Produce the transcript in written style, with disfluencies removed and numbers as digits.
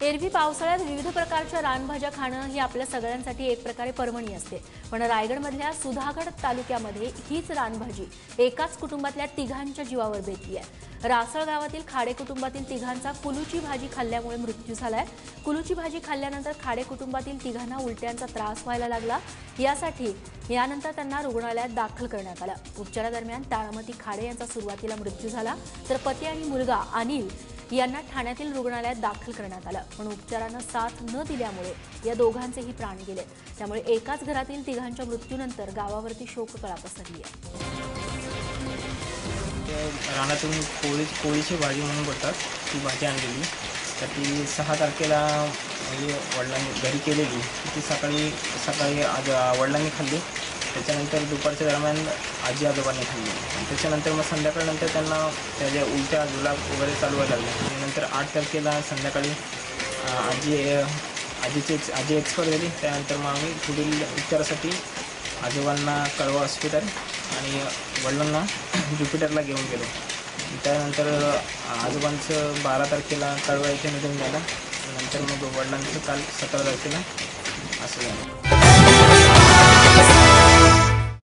एरवी पावसाळ्यात विविध प्रकारच्या रानभाज्या खाणं ही आपल्या सगळ्यांसाठी एक प्रकारे पर्वणी असते। पण रायगडमधल्या सुधागड तालुक्यामध्ये हीच रानभाजी एकाच कुटुंबातल्या तिघांच्या जीवावर बेतली आहे। रासळ गावातील खाडे कुटुंबातील तिघांचा कुलूची भाजी खाल्ल्यामुळे मृत्यू झालाय। कुलूची भाजी खाल्ल्यानंतर खाडे कुटुंबातील तिघांना उलट्यांचा त्रास व्हायला लागला। यानंतर त्यांना रुग्णालयात दाखल करण्यात आलं। उपचारादरम्यान तारामती खाडे यांचा सुरुवातीला मृत्यू झाला, तर पती आणि मुलगा अनिल यांना ठाण्यातील रुग्णालयात दाखल करण्यात आलं। पण उपचारांना साथ न दिल्यामुळे या दोघांचेही प्राण गेले। त्यामुळे एकाच घरातील तिघांच्या मृत्यूनंतर गावावरती शोककळा पसरली आहे। रानातून कोळीची भाजी म्हणून बोलतात, ती भाजी आणलेली। तर ती 6 तारखेला म्हणजे वडिलांनी घरी केलेली। ती सकाळी आज वडिलांनी खाल्ली, त्याच्यानंतर दुपारच्या दरम्यान आजी आजोबांनी खाल्ली। त्याच्यानंतर मग संध्याकाळनंतर त्यांना त्याच्या उलट्या जुलाब वगैरे चालू व्हायला लागले। आणि नंतर 8 तारखेला संध्याकाळी आजी एक्सपायर झाली। त्यानंतर मग आम्ही पुढील उपचारासाठी आजोबांना कळवा हॉस्पिटल आणि वडिलांना ज्युपिटरला घेऊन गेलो। त्यानंतर आजोबांचं 12 तारखेला कळवा इथे निधन झालं। नंतर मग वडिलांचं काल 17 तारखेला असं झालं।